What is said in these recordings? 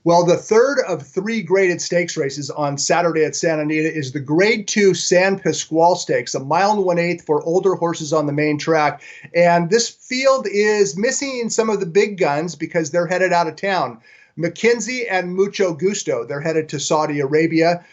Well, the third of three graded stakes races on Saturday at Santa Anita is the Grade 2 San Pasqual Stakes, a mile and 1/8 for older horses on the main track. And this field is missing some of the big guns because they're headed out of town. McKinsey and Mucho Gusto, they're headed to Saudi Arabia.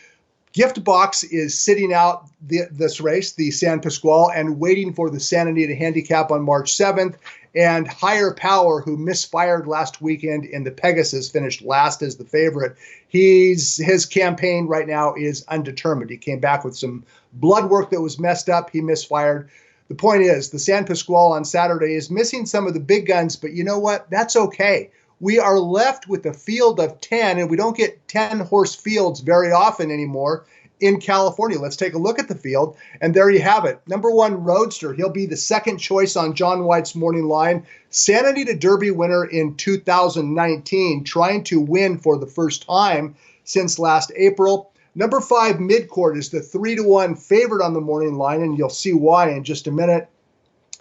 Gift Box is sitting out this race, the San Pasqual, and waiting for the Santa Anita Handicap on March 7th. And Higher Power, who misfired last weekend in the Pegasus, finished last as the favorite. His campaign right now is undetermined. He came back with some blood work that was messed up. He misfired. The point is, the San Pasqual on Saturday is missing some of the big guns, but you know what? That's okay. We are left with a field of 10, and we don't get 10-horse fields very often anymore in California. Let's take a look at the field, and there you have it. Number 1, Roadster. He'll be the second choice on John White's morning line. Santa Anita Derby winner in 2019, trying to win for the first time since last April. Number 5, Midcourt, is the 3-1 favorite on the morning line, and you'll see why in just a minute.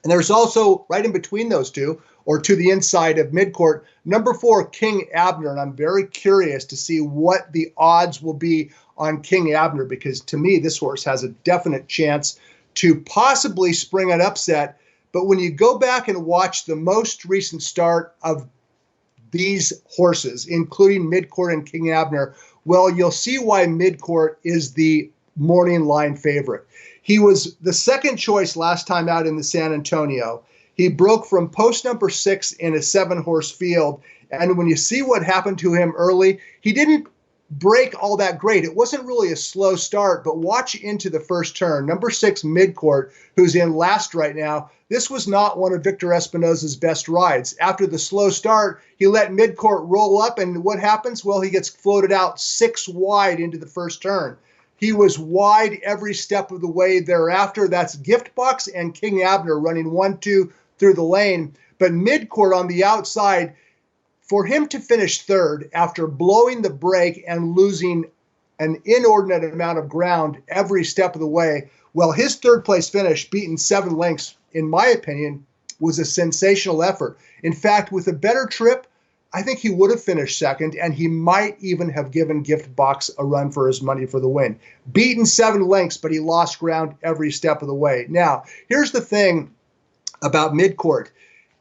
And there's also, right in between those two, or to the inside of Midcourt, number 4, King Abner. And I'm very curious to see what the odds will be on King Abner, because to me, this horse has a definite chance to possibly spring an upset. But when you go back and watch the most recent start of these horses, including Midcourt and King Abner, well, you'll see why Midcourt is the morning line favorite. He was the second choice last time out in the San Antonio. He broke from post number 6 in a 7-horse field. And when you see what happened to him early, he didn't break all that great. It wasn't really a slow start, but watch into the first turn. Number 6, Midcourt, who's in last right now. This was not one of Victor Espinosa's best rides. After the slow start, he let Midcourt roll up, and what happens? Well, he gets floated out 6 wide into the first turn. He was wide every step of the way thereafter. That's Gift Box and King Abner running 1-2 through the lane. But Midcourt on the outside, for him to finish third after blowing the brake and losing an inordinate amount of ground every step of the way, well, his third place finish, beaten 7 lengths, in my opinion, was a sensational effort. In fact, with a better trip, I think he would have finished second, and he might even have given Gift Box a run for his money for the win. Beaten 7 lengths, but he lost ground every step of the way. Now, here's the thing about Midcourt.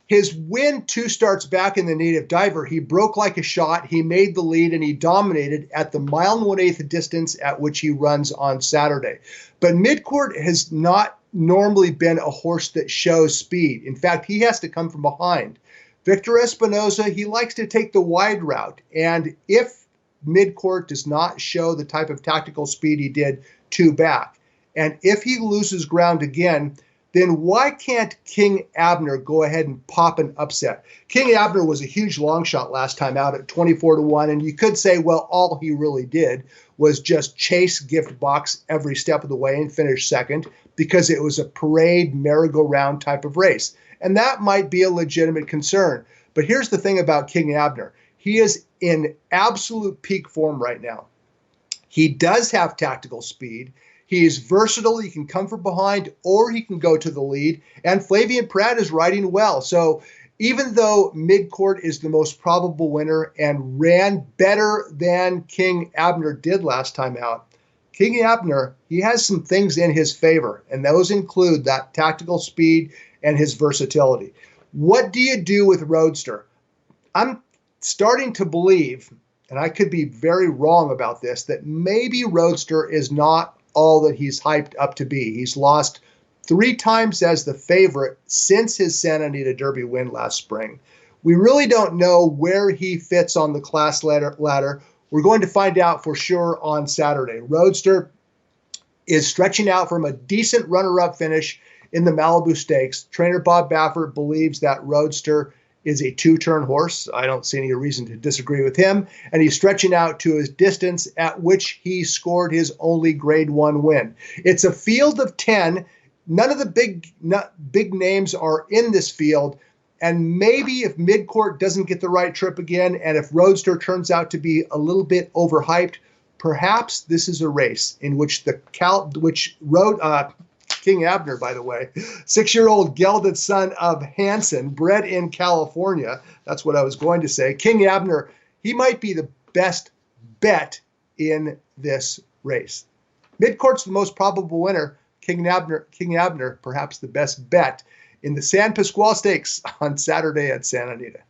His win 2 starts back in the Native Diver, he broke like a shot, he made the lead, and he dominated at the mile and 1/8 distance at which he runs on Saturday. But Midcourt has not normally been a horse that shows speed. In fact, he has to come from behind. Victor Espinosa, he likes to take the wide route. And if Midcourt does not show the type of tactical speed he did 2 back, and if he loses ground again, then why can't King Abner go ahead and pop an upset? King Abner was a huge long shot last time out at 24-1, and you could say, well, all he really did was just chase Gift Box every step of the way and finish second because it was a parade merry-go-round type of race. And that might be a legitimate concern. But here's the thing about King Abner. He is in absolute peak form right now. He does have tactical speed. He is versatile. He can come from behind or he can go to the lead. And Flavien Prat is riding well. So even though Midcourt is the most probable winner and ran better than King Abner did last time out, King Abner, he has some things in his favor, and those include that tactical speed and his versatility. What do you do with Roadster? I'm starting to believe, and I could be very wrong about this, that maybe Roadster is not all that he's hyped up to be. He's lost 3 times as the favorite since his Santa Anita Derby win last spring. We really don't know where he fits on the class ladder. We're going to find out for sure on Saturday. Roadster is stretching out from a decent runner-up finish in the Malibu Stakes. Trainer Bob Baffert believes that Roadster is a 2-turn horse. I don't see any reason to disagree with him. And he's stretching out to his distance at which he scored his only Grade 1 win. It's a field of 10. None of the big names are in this field. And maybe if Midcourt doesn't get the right trip again, and if Roadster turns out to be a little bit overhyped, perhaps this is a race in which King Abner, by the way, 6-year-old gelded son of Hanson, bred in California. That's what I was going to say. King Abner, he might be the best bet in this race. Midcourt's the most probable winner. King Abner, perhaps the best bet in the San Pasqual Stakes on Saturday at Santa Anita.